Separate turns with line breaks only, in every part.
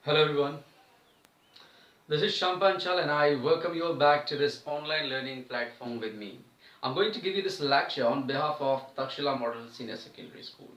Hello everyone, this is Shyam Panchal and I welcome you all back to this online learning platform with me. I'm going to give you this lecture on behalf of Takshila Model Senior Secondary School.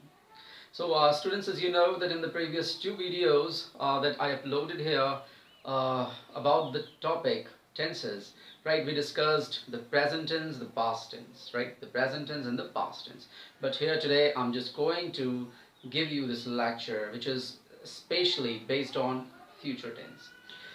So students, as you know that in the previous two videos that I uploaded here about the topic tenses, right, we discussed the present tense, the past tense, right, the present tense and the past tense. But here today I'm just going to give you this lecture which is specially based on future tense.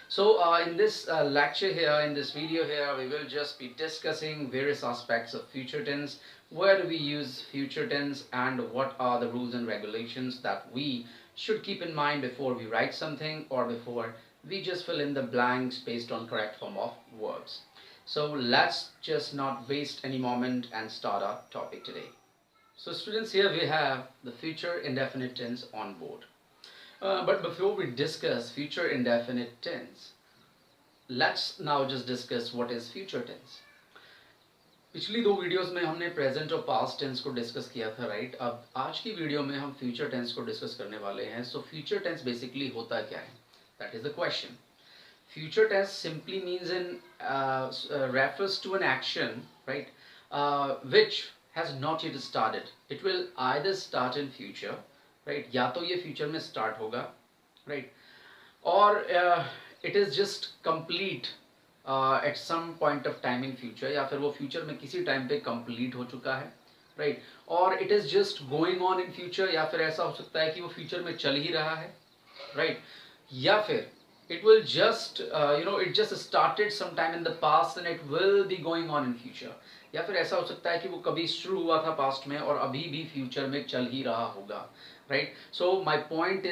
So in this lecture here, in this video here, we will just be discussing various aspects of future tense. Where do we use future tense and what are the rules and regulations that we should keep in mind before we write something or before we just fill in the blanks based on correct form of verbs. So let's just not waste any moment and start our topic today. So students, here we have the future indefinite tense on board. But before we discuss future indefinite tense, let's now just discuss what is future tense. पिछली दो videos में हमने present और past tense को discuss किया था, right? अब आज की वीडियो में हम फ्यूचर टेंस को डिस्कस करने वाले हैं. सो फ्यूचर टेंस बेसिकली होता क्या है? That is the question. Future tense simply means refers to an action, right, which has not yet started. It will either start in future, right, या तो ये future में start होगा, right, or it is just complete at some point of time in future, या फिर वो future में किसी time पे complete हो चुका है, right, or it is just going on in future, या फिर ऐसा हो सकता है कि वो future में चल ही रहा है, right, या फिर it will just it just started sometime in the past and it will be going on in future, या फिर ऐसा हो सकता है कि वो कभी शुरू हुआ था पास्ट में और अभी भी फ्यूचर में चल ही रहा होगा, right? So my point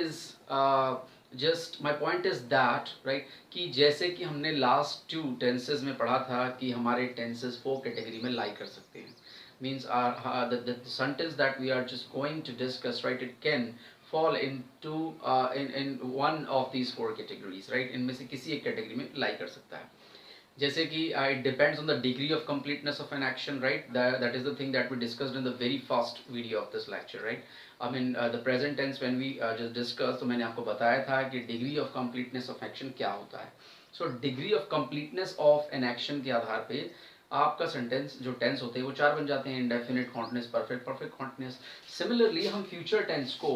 is that, right, कि जैसे कि हमने लास्ट टू टेंसेस में पढ़ा था कि हमारे टेंसेस 4 कैटेगरी में लाई कर सकते हैं. Means the sentence that we are just going to discuss, right, it can fall into in one of these 4 categories, right? इनमें से किसी एक कैटेगरी में लाई कर सकता है. जैसे कि it depends on the degree of completeness of an action, right? That is the thing that we discussed in the very first video of this lecture, right? I mean the present tense when we just discussed, तो मैंने आपको बताया था कि degree of completeness of action क्या होता है. So degree of completeness of an action के आधार पे आपका सेंटेंस जो टेंस होते हैं वो 4 बन जाते हैं: indefinite, continuous, perfect, perfect continuous. Similarly हम फ्यूचर टेंस को,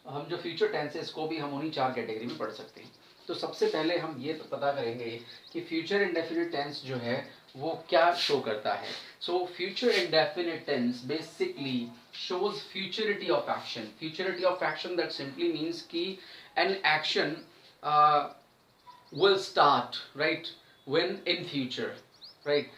हम जो फ्यूचर टेंसेस को भी हम उन्हीं 4 कैटेगरी में पढ़ सकते हैं. तो सबसे पहले हम ये पता करेंगे कि फ्यूचर इंडेफिनिट टेंस जो है वो क्या शो करता है. So future indefinite tense basically shows futurity of action. Futurity of action, that simply means कि an action will start, right, when in future, right.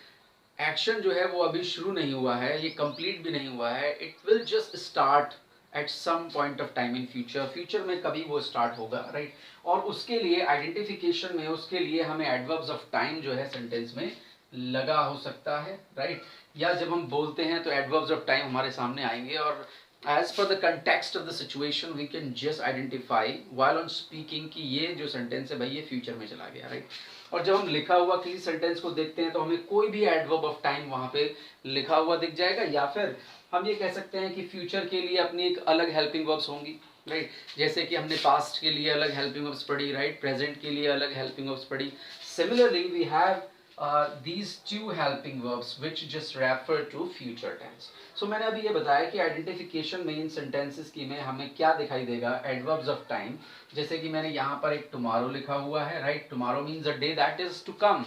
Action जो है वो अभी शुरू नहीं हुआ है, ये कंप्लीट भी नहीं हुआ है. It will just start at some point of time in future. Future में कभी वो स्टार्ट होगा, राइट. और उसके लिए आइडेंटिफिकेशन में उसके लिए हमें एडवर्ब्स ऑफ टाइम जो है सेंटेंस में लगा हो सकता है, राइट. या जब हम बोलते हैं तो एडवर्ब्स ऑफ टाइम हमारे सामने आएंगे और as per the context of the situation we can just identify while on speaking कि ये जो सेंटेंस है भाई ये फ्यूचर में चला गया, राइट. और जब हम लिखा हुआ किसी सेंटेंस को देखते हैं तो हमें कोई भी एडवर्ब ऑफ टाइम वहाँ पे लिखा हुआ दिख जाएगा, या फिर हम ये कह सकते हैं कि फ्यूचर के लिए अपनी एक अलग हेल्पिंग वर्ब्स होंगी, राइट. जैसे कि हमने पास्ट के लिए अलग हेल्पिंग वर्ब्स पढ़ी, राइट, प्रेजेंट के लिए अलग हेल्पिंग वर्ब्स पढ़ी. Similarly we have these two helping verbs which just refer to future tense. So मैंने अभी ये बताया कि आइडेंटिफिकेशन में इन सेंटेंसेस की में हमें क्या दिखाई देगा, एडवर्ब्स ऑफ टाइम. जैसे कि मैंने यहाँ पर एक टुमारो लिखा हुआ है, right. Tomorrow means a day that is to come,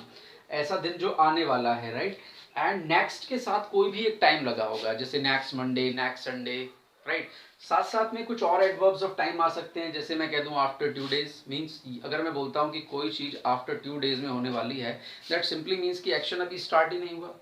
ऐसा दिन जो आने वाला है, राइट. एंड नेक्स्ट के साथ कोई भी एक टाइम लगा होगा, जैसे next Monday, next Sunday, right. साथ साथ में कुछ और एडवर्ब्स ऑफ टाइम आ सकते हैं, जैसे मैं कह दूं आफ्टर 2 days. मीन्स अगर मैं बोलता हूं कि कोई चीज़ आफ्टर 2 days में होने वाली है, दैट सिंपली मीन्स कि एक्शन अभी स्टार्ट ही नहीं हुआ,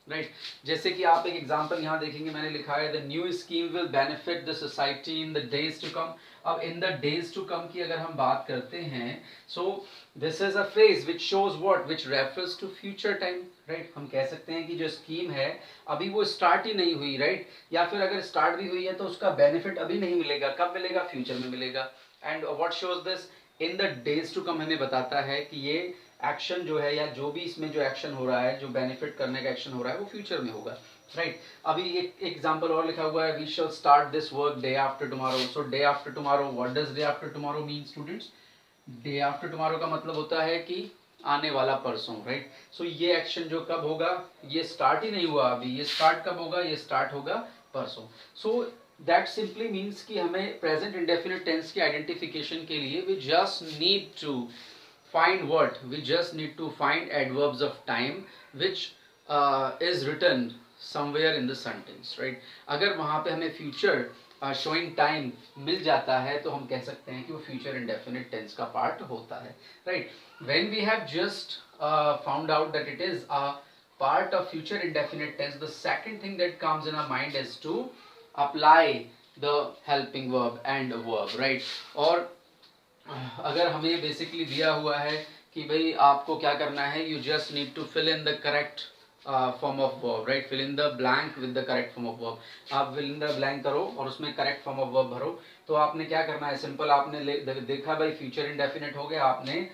राइट. जैसे कि आप एक एग्जांपल यहाँ देखेंगे, मैंने लिखा है the new scheme will benefit the society in the days to come. अब in the days to come की अगर हम बात करते हैं, so this is a phrase which shows what, which refers to future time, right. हम कह सकते हैं कि जो स्कीम है अभी वो स्टार्ट ही नहीं हुई, राइट. या फिर अगर स्टार्ट भी हुई है तो उसका बेनिफिट अभी नहीं मिलेगा, कब मिलेगा, फ्यूचर में मिलेगा. And what shows this, in the days to come हमें बताता है कि ये एक्शन जो है या जो भी इसमें जो एक्शन हो रहा है, जो बेनिफिट करने का एक्शन हो रहा है वो फ्यूचर में होगा, राइट. अभी एक एग्जांपल और लिखा हुआ है, we shall start this work day after tomorrow. So day after tomorrow, what does day after tomorrow mean students? Day after tomorrow का मतलब होता है कि आने वाला परसों, राइट। सो ये एक्शन जो कब होगा, ये स्टार्ट ही नहीं हुआ अभी, ये स्टार्ट कब होगा, ये स्टार्ट होगा परसों। सो दैट सिंपली मीन्स कि हमें प्रेजेंट इंडेफिनिट टेंस की आइडेंटिफिकेशन के लिए we just need to find what we just need to find adverbs of time which is written somewhere in the sentence, right। अगर वहां पे हमें future showing time मिल जाता है तो हम कह सकते हैं कि वो future indefinite tense का part होता है, right। when we have just found out that it is a part of future indefinite tense, the second thing that comes in our mind is to apply the helping verb and verb, right। और अगर हमें basically दिया हुआ है कि भाई आपको क्या करना है, you just need to fill in the correct form of verb, right. Fill in the blank with the correct form of verb. आप फिल इन द ब्लैंक करो और उसमें करेक्ट फॉर्म ऑफ वर्ब भरो। तो आपने क्या करना है, सिंपल आपने देखा भाई फ्यूचर इंडेफिनिट हो गया, आपने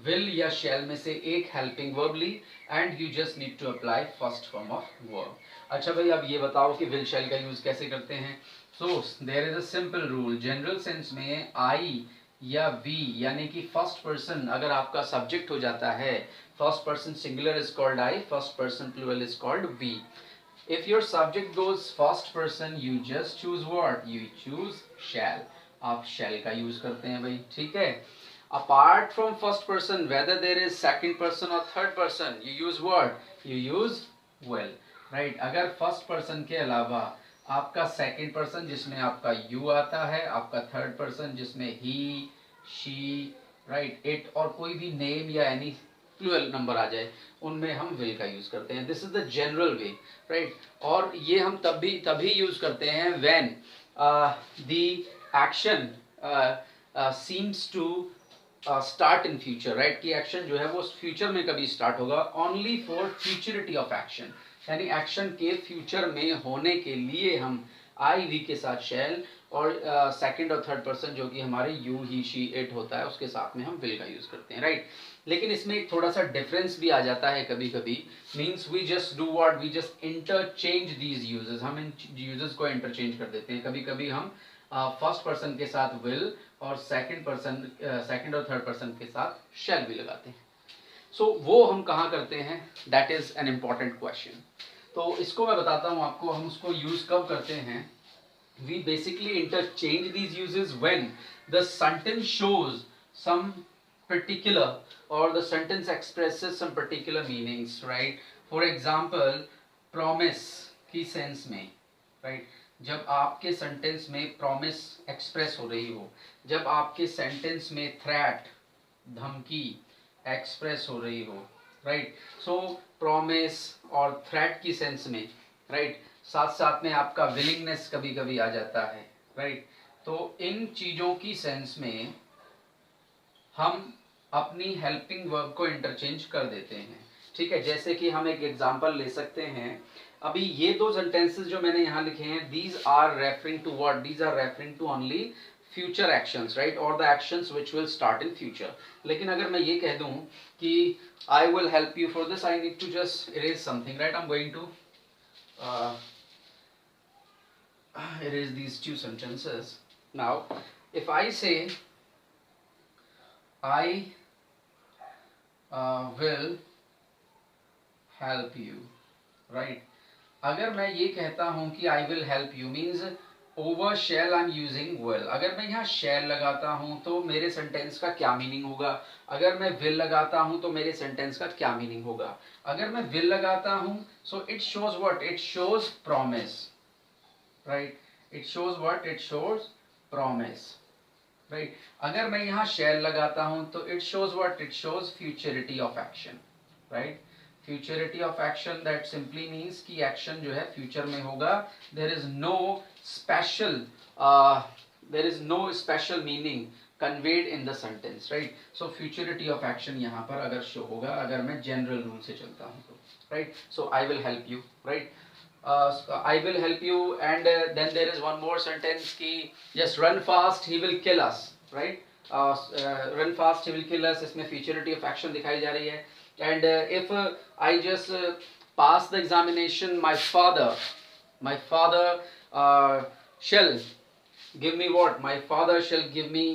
विल या शैल में से एक हेल्पिंग वर्ब ली and you just need to apply first form of verb. अच्छा भाई अब ये बताओ कि विल शैल का यूज कैसे करते हैं। So there is a simple rule, general sense में आई या वी यानी कि फर्स्ट पर्सन अगर आपका सब्जेक्ट हो जाता है, first person singular is called I, first person plural is called we. If your subject goes first person you just choose what, you choose shall, आप शैल का यूज करते हैं भाई, ठीक है। Apart from first person whether there is second person और third person you use what, you use will, right. अगर first person के अलावा आपका सेकंड पर्सन जिसमें आपका यू आता है, आपका थर्ड पर्सन जिसमें ही, शी, राइट, इट और कोई भी नेम या एनी प्लूरल नंबर आ जाए, उनमें हम विल का यूज करते हैं। This is the general way, right. और ये हम तभी यूज करते हैं when the action seems to start in future, right. कि एक्शन जो है वो फ्यूचर में कभी स्टार्ट होगा, only for futurity of action, यानी एक्शन के फ्यूचर में होने के लिए हम आई वी के साथ शैल और सेकंड और थर्ड पर्सन जो कि हमारे यू ही शी इट होता है उसके साथ में हम विल का यूज करते हैं, राइट। लेकिन इसमें एक थोड़ा सा डिफरेंस भी आ जाता है कभी कभी, means we just do what, we just interchange these uses, हम इन यूजेस को इंटरचेंज कर देते हैं। कभी कभी हम फर्स्ट पर्सन के साथ विल और सेकंड और थर्ड पर्सन के साथ शैल भी लगाते हैं। सो वो हम कहाँ करते हैं, that is an important question. तो इसको मैं बताता हूँ आपको, हम उसको यूज कब करते हैं। We basically interchange these uses when the sentence shows some particular or the sentence expresses some particular meanings, right। for example promise की सेंस में, right, जब आपके सेंटेंस में प्रॉमिस एक्सप्रेस हो रही हो, जब आपके सेंटेंस में थ्रेट धमकी एक्सप्रेस हो रही हो, राइट। सो प्रॉमिस और थ्रेट की सेंस में, राइट, साथ साथ में आपका विलिंगनेस कभी कभी आ जाता है, राइट। तो इन चीजों की सेंस में हम अपनी हेल्पिंग वर्ब को इंटरचेंज कर देते हैं, ठीक है। जैसे कि हम एक एग्जांपल ले सकते हैं, अभी ये दो सेंटेंसेस जो मैंने यहाँ लिखे हैं, these are referring to what, these are referring to only future actions, right, और the actions which will start in future. लेकिन अगर मैं ये कह दूं कि I will help you for this, I need to just erase something, right. I am going to erase these two sentences. Now if I say I will help you, right। अगर मैं ये कहता हूं कि I will help you means over shall I'm using will। अगर मैं यहाँ shall लगाता हूं तो मेरे सेंटेंस का क्या मीनिंग होगा, अगर मैं will लगाता हूं तो मेरे सेंटेंस का क्या मीनिंग होगा। अगर मैं will लगाता हूं so it shows what, it shows promise, right, it shows what, it shows promise, right। अगर मैं यहाँ shall लगाता हूं तो it shows what, it shows futurity of action, right। futurity of action that simply means कि action जो है future में होगा, there is no special there is no special meaning conveyed in the sentence, right। so futurity of action यहाँ पर अगर show होगा, अगर मैं general rule से चलता हूँ तो, right। so I will help you, right। I will help you and then there is one more sentence ki just run fast he will kill us, right। run fast he will kill us, इसमें futurity of action दिखाई जा रही है। and if I just pass the examination my father shall give me what, my father shall give me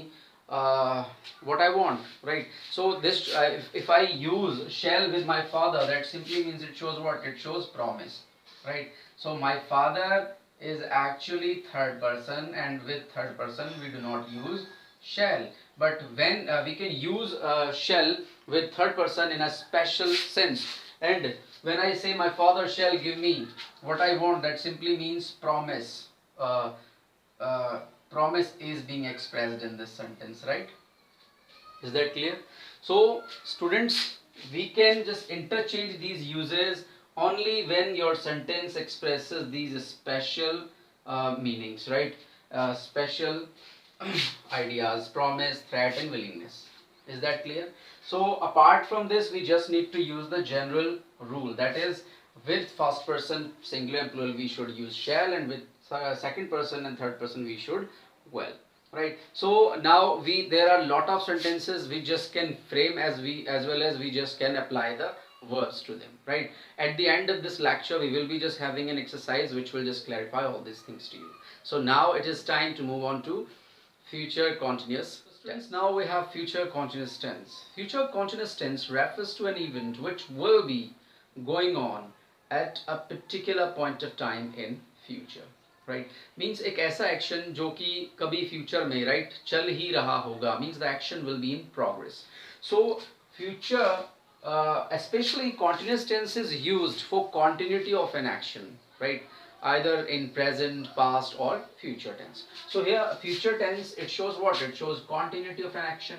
what I want, right? So this, if I use shall with my father, that simply means it shows what? It shows promise, right? So my father is actually third person, and with third person we do not use shall. But when we can use shall with third person in a special sense, and when I say my father shall give me what I want, that simply means promise. Uh, uh, Promise is being expressed in this sentence, right? Is that clear? So students, we can just interchange these uses only when your sentence expresses these special meanings, right? Special ideas: promise, threat, and willingness. Is that clear? So apart from this, we just need to use the general rule, that is, with first person singular and plural we should use shall, and with second person and third person we should well, right? So now there are lot of sentences we just can frame as well as we just can apply the verbs to them, right? At the end of this lecture we will be just having an exercise which will just clarify all these things to you. So now it is time to move on to future continuous tense. Now we have future continuous tense. Future continuous tense refers to an event which will be going on at a particular point of time in future, right? Means एक ऐसा action जो कि कभी future में, right, चल ही रहा होगा, means the action will be in progress. So future, especially continuous tense, is used for continuity of an action, right? Either in present, past, or future tense. So here future tense, it shows what? It shows continuity of an action,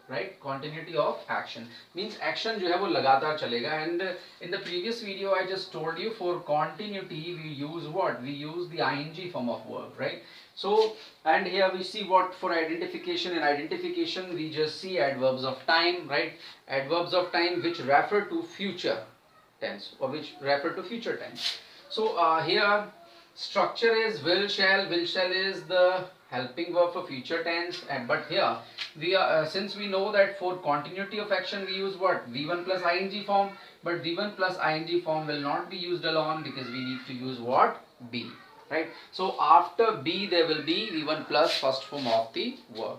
right? Continuity of action means action जो है वो लगातार चलेगा. And in the previous video I just told you, for continuity we use what? We use the ing form of verb, right? So, and here we see what? For identification. In identification we just see adverbs of time, right? Adverbs of time which refer to future tense or which refer to future tense. So here structure is will shall. Will shall is the helping verb for future tense, but here we are since we know that for continuity of action we use what? V1 plus ing form, but V1 plus ing form will not be used alone because we need to use what? B, right? So after B there will be V1 plus first form of the verb.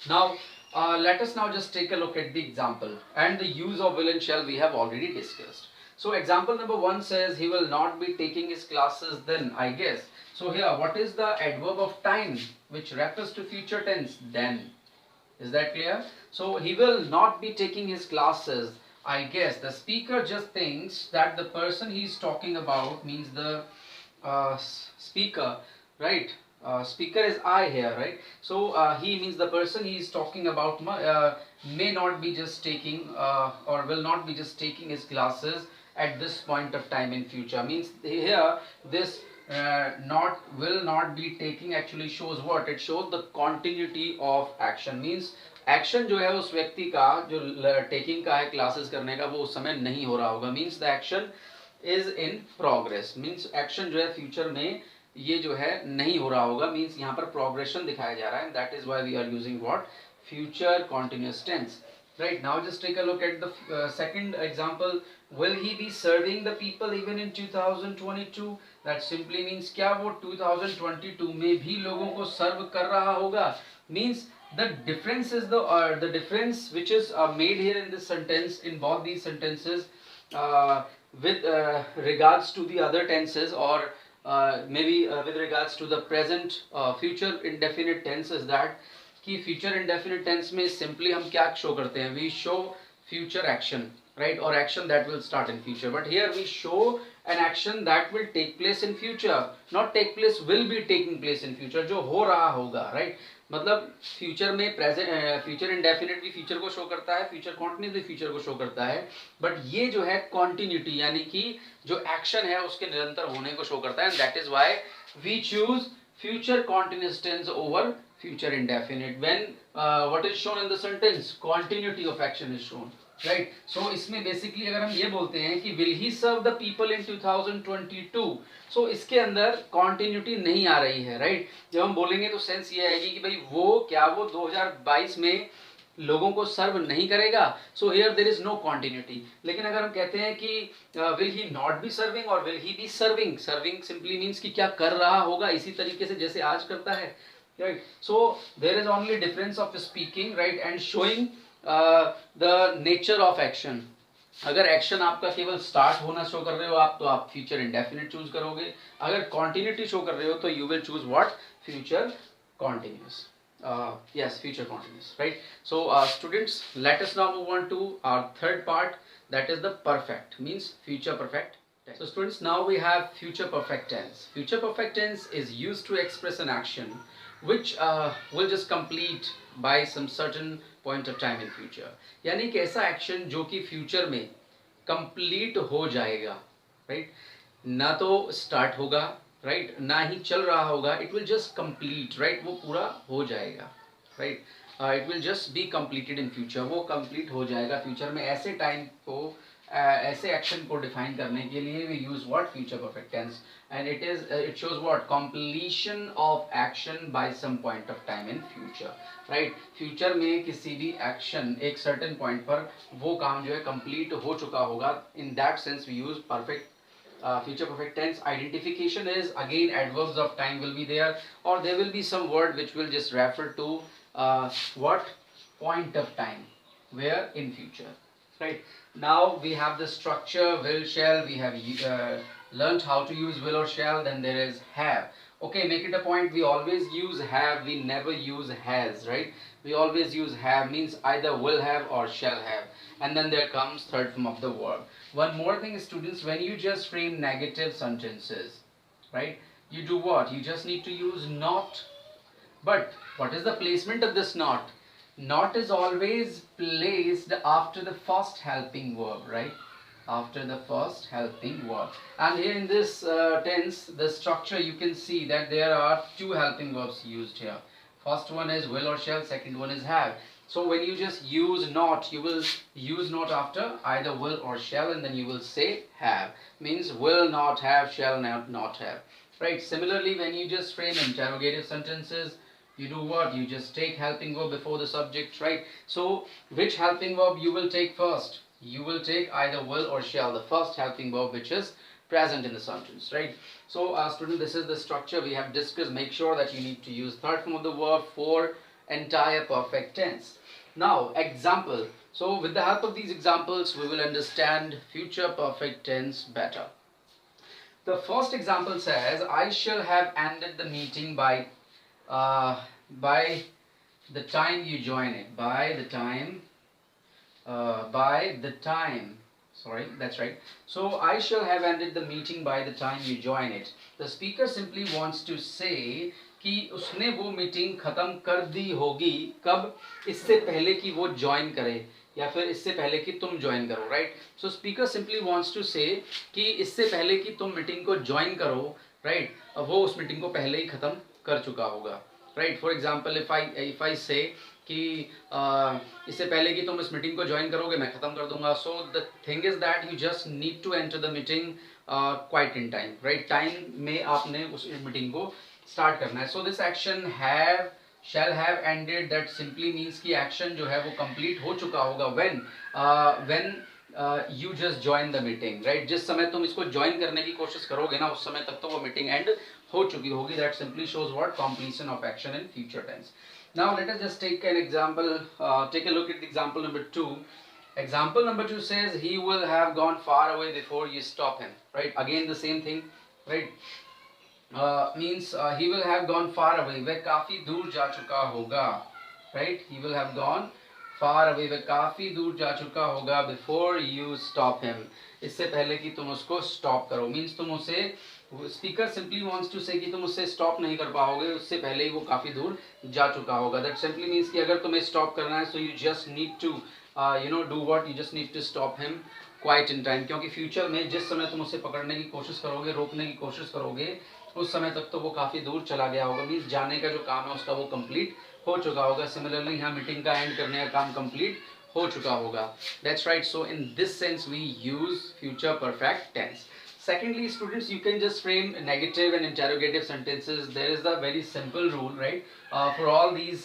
Now let us now just take a look at the example, and the use of will and shall we have already discussed. So example number 1 says he will not be taking his classes then, I guess. So here what is the adverb of time which refers to future tense? Then. Is that clear? So he will not be taking his classes, I guess. The speaker just thinks that the person he is talking about means the speaker, right? Speaker is I here, right? So he means the person he is talking about may not be just taking or will not be just taking his classes at this point of time in future. Means here this will not be taking actually shows what? It shows the continuity of action. Means action जो है उस व्यक्ति का जो taking का है classes करने का वो उस समय नहीं हो रहा होगा. Means the action is in progress. Means action जो है फ्यूचर में ये जो है नहीं हो रहा होगा. मीन्स यहाँ पर प्रोग्रेशन दिखाया जा रहा है. That is why we are using what? Future continuous tense. Right, now just take a look at the second example. Will he be serving the people even in 2022? That simply means क्या वो 2022 में भी लोगों को सर्व कर रहा होगा. Means the difference is the difference which is made here in this sentence, in both these sentences, with regards to the other tenses, or maybe with regards to the present future indefinite tense, is that कि future indefinite tense में simply हम क्या show करते हैं? We show future action, right, और action that will start in future. But here we show an action that will take place in future, not take place, will be taking place in future, जो हो रहा होगा, right. मतलब future में present, future indefinite भी future को show करता है, फ्यूचर कॉन्टिन्यूस भी फ्यूचर को शो करता है. बट ये जो है कॉन्टिन्यूटी, यानी कि जो एक्शन है उसके निरंतर होने को शो करता है. And that is why we choose future continuous tense over future indefinite when what is shown in the sentence? Continuity of action is shown, right? So इसमें basically अगर हम ये बोलते हैं कि will he serve the people in 2022, so इसके अंदर continuity नहीं आ रही है, right? जब हम बोलेंगे तो सेंस ये आएगी कि भाई वो 2022 में लोगों को सर्व नहीं करेगा. So here there is no continuity. लेकिन अगर हम कहते हैं कि will he not be serving और will he be serving, serving simply means कि क्या कर रहा होगा इसी तरीके से जैसे आज करता है. right? So there is only difference of speaking, right, and showing the nature of action. अगर एक्शन आपका केवल स्टार्ट होना शो कर रहे हो आप, तो आप फ्यूचर इंडेफिनिट चूज करोगे. अगर कॉन्टिन्यूटी शो कर रहे हो तो you will choose what, future continuous. Yes, future continuous, right? So students, let us now move on to our third part, that is the perfect, means future perfect tense. So students, now we have future perfect tense. Future perfect tense is used to express an action which will just complete by some certain point of time in future. यानी कि ऐसा action जो कि future में complete हो जाएगा, right? ना तो स्टार्ट होगा, राइट, ना ही चल रहा होगा, it will just complete, right, वो पूरा हो जाएगा, right. It will just be completed in future, वो कंप्लीट हो जाएगा फ्यूचर में. ऐसे टाइम को ऐसे एक्शन को डिफाइन करने के लिए we use what, future perfect tense. And it shows what, completion of action by some point of time in future, right. Future में किसी भी एक्शन एक सर्टेन पॉइंट पर वो काम जो है कंप्लीट हो चुका होगा. In that sense we use perfect future perfect tense. Identification is again adverbs of time will be there, or there will be some word which will just refer to what point of time, where in future, right. Now we have the structure will, shall. We have learned how to use will or shall. Then there is have. Okay, make it a point, we always use have, we never use has, right. We always use have, means either will have or shall have. And then there comes third form of the verb. One more thing, students, when you just frame negative sentences, right, you do what, you just need to use not. But what is the placement of this not? Not is always placed after the first helping verb, right, after the first helping verb. And here in this tense, the structure, you can see that there are two helping verbs used here. First one is will or shall, second one is have. So when you just use not, you will use not after either will or shall, and then you will say have, means will not have, shall not have, right. Similarly, when you just frame interrogative sentences, you do what, you just take helping verb before the subject, right. So which helping verb you will take first? You will take either will or shall, the first helping verb which is present in the sentence, right. So student, this is the structure we have discussed. Make sure that you need to use third form of the verb for entire perfect tense. Now example. So with the help of these examples we will understand future perfect tense better. The first example says, I shall have ended the meeting by the time you join it. By the time, sorry, that's right. So I shall have ended the meeting by the time you join it. The speaker simply wants to say कि उसने वो meeting खत्म कर दी होगी कब, इससे पहले कि वो ज्वाइन करे या फिर इससे पहले कि तुम ज्वाइन करो, right. So speaker simply wants to say कि इससे पहले कि तुम मीटिंग को ज्वाइन करो, राइट, वो उस मीटिंग को पहले ही खत्म कर चुका होगा, right. For example if I से कि इससे पहले कि तुम इस मीटिंग को ज्वाइन करोगे मैं खत्म कर दूंगा. So the thing is that you just need to enter the meeting quite in time, right. Time में आपने उस मीटिंग को स्टार्ट करना है. So this action have, shall have ended, that simply means कि एक्शन जो है वो कंप्लीट हो चुका होगा when you just join the meeting, right. जिस समय तुम इसको ज्वाइन करने की कोशिश करोगे ना, उस समय तक तो वो मीटिंग एंड हो चुकी होगी. That simply shows what, completion of action in future tense. Now let us just take an example, take a look at the example number 2. Example number 2 says, he will have gone far away before you stop him, right. Again the same thing, right. Means he will have gone far away, वह काफी दूर जा चुका होगा, right. He will have gone far away, वह काफी दूर जा चुका होगा before you stop him, इससे पहले कि तुम उसको stop करो. Means तुम उसे, speaker simply wants to say कि तुम उससे स्टॉप नहीं कर पाओगे, उससे पहले ही वो काफी दूर जा चुका होगा. दैट सिंपली मींस कि अगर तुम्हें स्टॉप करना है so you just need to do what, you just need to stop him quite in time. क्योंकि फ्यूचर में जिस समय तुम उसे पकड़ने की कोशिश करोगे, रोकने की कोशिश करोगे, उस समय तक तो वो काफी दूर चला गया होगा. मींस जाने का जो काम है उसका वो कंप्लीट हो चुका होगा. सिमिलरली यहाँ मीटिंग का एंड करने का काम कंप्लीट हो चुका होगा. That's right. So in this sense we use future perfect tense. Secondly, students, you can just frame negative and interrogative sentences. There is the very simple rule, right? For all these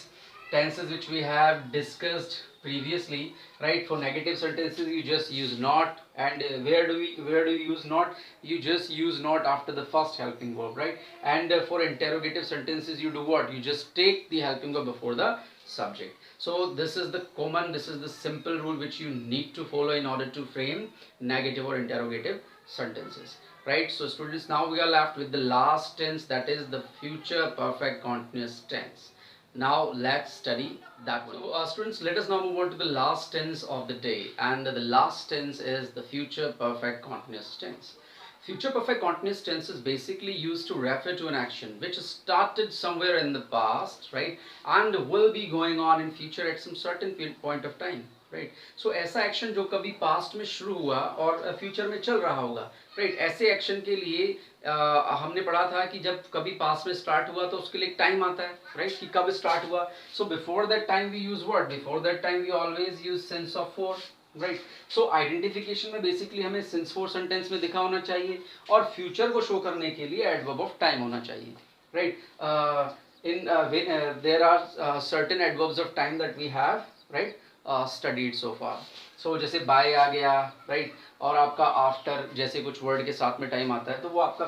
tenses which we have discussed previously, right? For negative sentences you just use not, and where do you use not? You just use not after the first helping verb, right? And for interrogative sentences you do what? You just take the helping verb before the subject. So this is the simple rule which you need to follow in order to frame negative or interrogative sentences, right? So students, now we are left with the last tense, that is the future perfect continuous tense. Now let's study that one. So students, let us now move on to the last tense of the day, and the last tense is the future perfect continuous tense. Future perfect continuous tense is basically used to refer to an action which started somewhere in the past, right, and will be going on in future at some certain point of time, right? So ऐसा action जो कभी past में शुरू हुआ और future में चल रहा होगा, राइट? ऐसे एक्शन के लिए हमने पढ़ा था कि जब कभी पास्ट में स्टार्ट हुआ तो उसके लिए एक टाइम आता है, राइट, कि कब स्टार्ट हुआ. So before that time we use what? Before that time we always use sense of for, right? So identification में बेसिकली हमें सिंस फोर सेंटेंस में दिखा होना चाहिए, और फ्यूचर को शो करने के लिए एडवर्ब ऑफ टाइम होना चाहिए, right? There are certain adverbs of time that we have, right, studied so far. So जैसे बाय आ गया, राइट, और आपका आफ्टर जैसे कुछ वर्ड के साथ में टाइम आता है तो वो आपका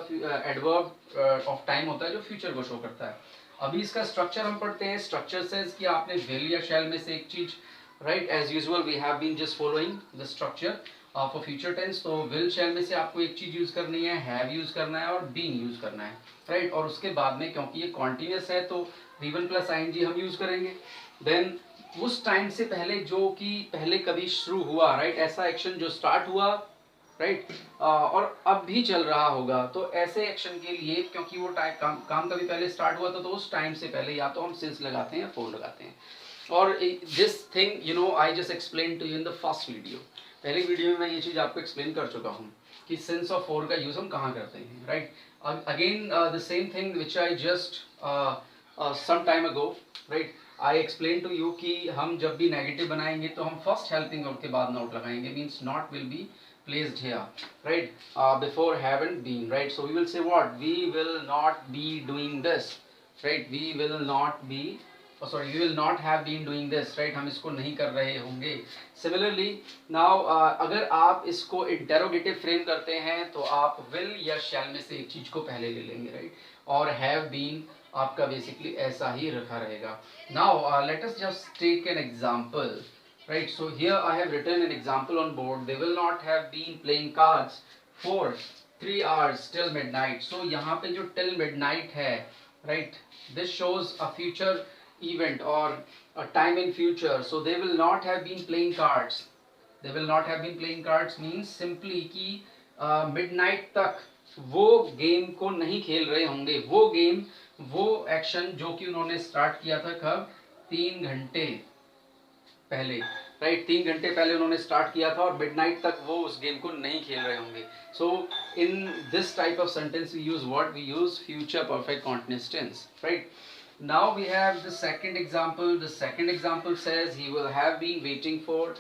एडवर्ब ऑफ टाइम होता है जो फ्यूचर को शो करता है. अभी इसका स्ट्रक्चर हम पढ़ते हैं. स्ट्रक्चर सेज कि आपने विल या शैल में से एक चीज, right, as usual we have been just following the structure for future tense. तो विल शैल में से आपको एक चीज यूज करनी है, हैव यूज करना है और बीन यूज करना है, राइट? और उसके बाद में क्योंकि ये कॉन्टिन्यूस है तो V1 प्लस ing हम यूज करेंगे. देन उस टाइम से पहले जो कि पहले कभी शुरू हुआ, राइट, ऐसा एक्शन जो स्टार्ट हुआ, राइट, और अब भी चल रहा होगा, तो ऐसे एक्शन के लिए क्योंकि वो काम कभी पहले स्टार्ट हुआ था तो उस टाइम से पहले या तो हम सिंस लगाते हैं या फोर लगाते हैं. और this thing you know I just explain to you in the first video. पहले वीडियो में मैं ये चीज़ आपको एक्सप्लेन कर चुका हूँ कि सिंस ऑफ फोर का यूज़ हम कहाँ करते हैं, right? Again the same thing which I just some time ago, right, I explain to you कि हम जब भी नेगेटिव बनाएंगे तो हम फर्स्ट हेल्पिंग वर्ब के बाद नोट लगाएंगे. Means not will be placed here, right, before haven't been, right? So we will say what? We will not be doing this, right? We will not be, oh sorry, we will not have been doing this, right? हम इसको नहीं कर रहे होंगे. Similarly now अगर आप इसको interrogative frame करते हैं तो आप will या shall में से एक चीज को पहले ले लेंगे, right? और have been आपका basically ऐसा ही रखा रहेगा. Now let us just take an example. Right, so here I have written an example on board. They will not have been playing cards for 3 hours till midnight. So यहाँ पे जो till midnight है, right, this shows a future event or a time in future. So they will not have been playing cards. They will not have been playing cards means simply कि midnight तक वो game को नहीं खेल रहे होंगे. वो गेम, वो एक्शन जो कि उन्होंने स्टार्ट किया था कब? 3 घंटे पहले, राइट, 3 घंटे पहले उन्होंने स्टार्ट किया था और मिडनाइट तक वो उस गेम को नहीं खेल रहे होंगे. So in this type of sentence we use what? We use future perfect continuous tense, right? Now we have the second example. The second example says he will have been waiting for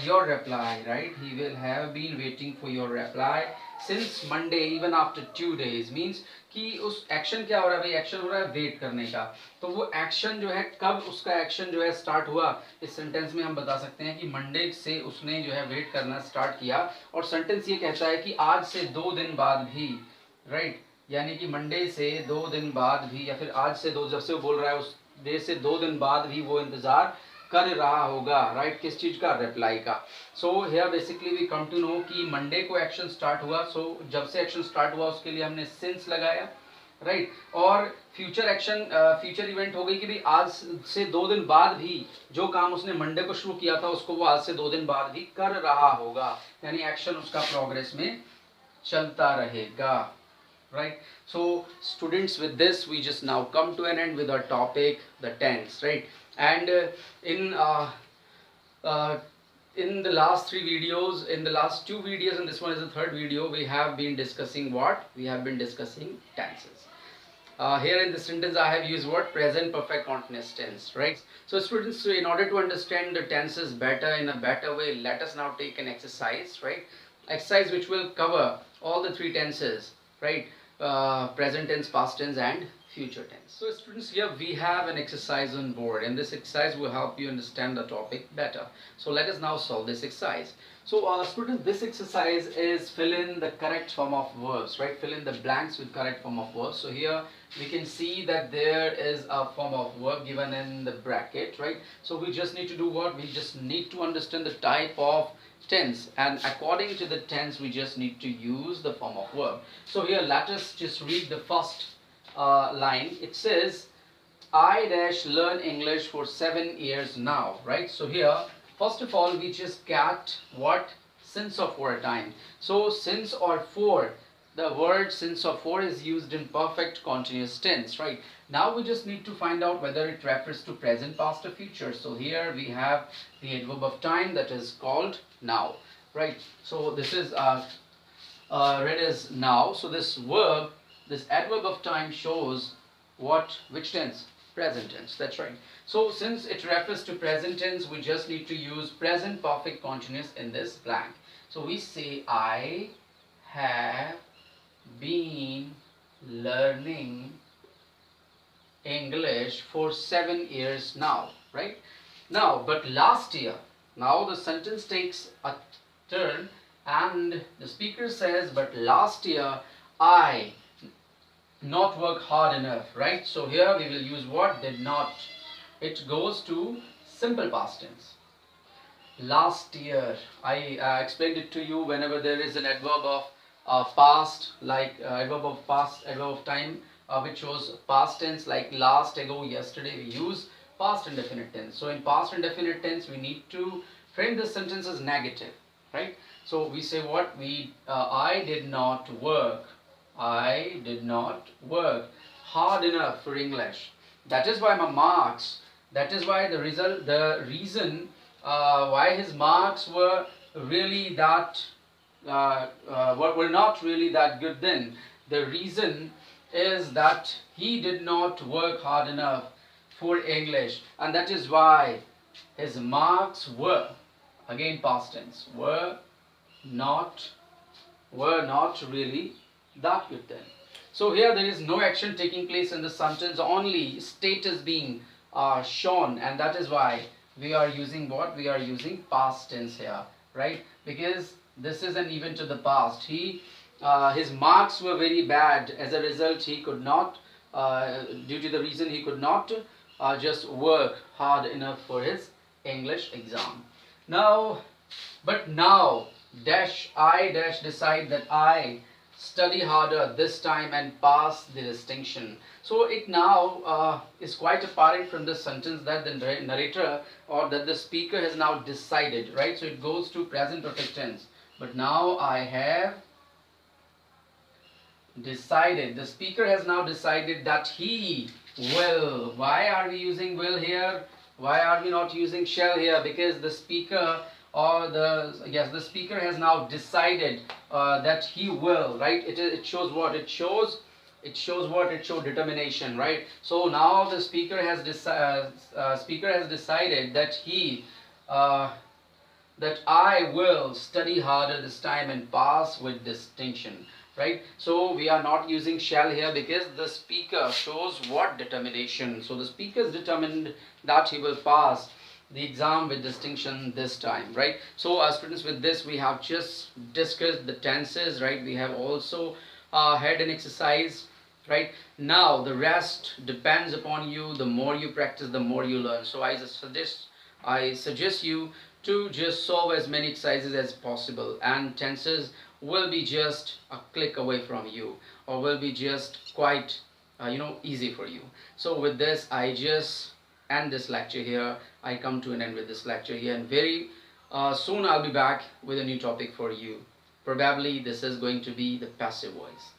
your reply, right? He will have been waiting for your reply since Monday even after 2 days. Means कि उस action क्या हो रहा है भाई? Action हो रहा है वेट करने का. तो वो एक्शन जो है कब उसका एक्शन जो है स्टार्ट हुआ, इस सेंटेंस में हम बता सकते हैं कि मंडे से उसने जो है वेट करना स्टार्ट किया. और सेंटेंस ये कहता है कि आज से 2 दिन बाद भी, राइट, यानी कि मंडे से 2 दिन बाद भी, या फिर आज से 2, जब से वो बोल रहा है उस डे से 2 दिन बाद भी वो इंतजार कर रहा होगा, राइट? किस चीज का? रिप्लाई का. So here basically we come to know कि मंडे को एक्शन स्टार्ट हुआ. सो जब से एक्शन स्टार्ट हुआ उसके लिए हमने सिंस लगाया, राइट? और फ्यूचर एक्शन, फ्यूचर इवेंट हो गई कि भाई आज से 2 दिन बाद भी जो काम उसने मंडे को शुरू किया था उसको वो आज से 2 दिन बाद भी कर रहा होगा, यानी एक्शन उसका प्रोग्रेस में चलता रहेगा, right? So students, with this we just now come to an end with our topic, the tense, right? And in the last 3 videos, in the last 2 videos and this one is the 3rd video, we have been discussing what? We have been discussing tenses. Here in this sentence I have used what? Present perfect continuous tense, right? So students, so in order to understand the tenses better, in a better way, let us now take an exercise, right? Exercise which will cover all the 3 tenses, right? Present tense, past tense and future tense. So students, here we have an exercise on board, and this exercise will help you understand the topic better. So let us now solve this exercise. So students, this exercise is fill in the correct form of verbs, right? Fill in the blanks with correct form of verbs. So here we can see that there is a form of verb given in the bracket, right? So we just need to do what? We just need to understand the type of tense, and according to the tense we just need to use the form of verb. So here let us just read the first line. It says, I dash learn English for 7 years now, right? So here first of all we just get what? Since or for a time. So since or for, the word since or for is used in perfect continuous tense, right? Now we just need to find out whether it refers to present, past or future. So here we have the adverb of time, that is called now, right? So this is read as now. So this verb, this adverb of time shows what? Which tense? Present tense, that's right. So since it refers to present tense, we just need to use present perfect continuous in this blank. So we say, I have been learning English for 7 years now, right? Now, but last year, now the sentence takes a turn and the speaker says, but last year I not work hard enough, right? So here we will use what? Did not. It goes to simple past tense. Last year, I explained it to you. Whenever there is an adverb of past, like adverb of past, adverb of time, which shows past tense, like last, ago, yesterday, we use past indefinite tense. So in past indefinite tense we need to frame the sentence as negative, right? So we say what? I did not work hard enough for English. That is why my marks, that is why the reason why his marks were really that were not really that good then. The reason is that he did not work hard enough for English, and that is why his marks were, again past tense, were not really that good then. So here there is no action taking place in the sentence, only state is being shown, and that is why we are using what? We are using past tense here, right? Because this is an event of the past. His marks were very bad. As a result, he could not, due to the reason he could not just work hard enough for his English exam. Now, but now, dash I dash decide that I study harder this time and pass the distinction. So it now is quite apparent from this sentence that the narrator or that the speaker has now decided, right? So it goes to present perfect tense. But now I have decided. The speaker has now decided that he will. Why are we using will here? Why are we not using shall here? Because the speaker or the speaker has now decided that he will, right? It shows what? It shows what? It shows determination, right? So now the speaker has decided that that I will study harder this time and pass with distinction, right? So we are not using shall here because the speaker shows what? Determination. So the speaker is determined that he will pass the exam with distinction this time, right? So students, with this we have just discussed the tenses, right? We have also had an exercise, right? Now the rest depends upon you. The more you practice, the more you learn. So I suggest you to just solve as many exercises as possible, and tenses will be just a click away from you, or will be just quite easy for you. So with this I just end this lecture here. I come to an end with this lecture here, and very soon I'll be back with a new topic for you. Probably this is going to be the passive voice.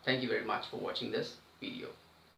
Thank you very much for watching this video.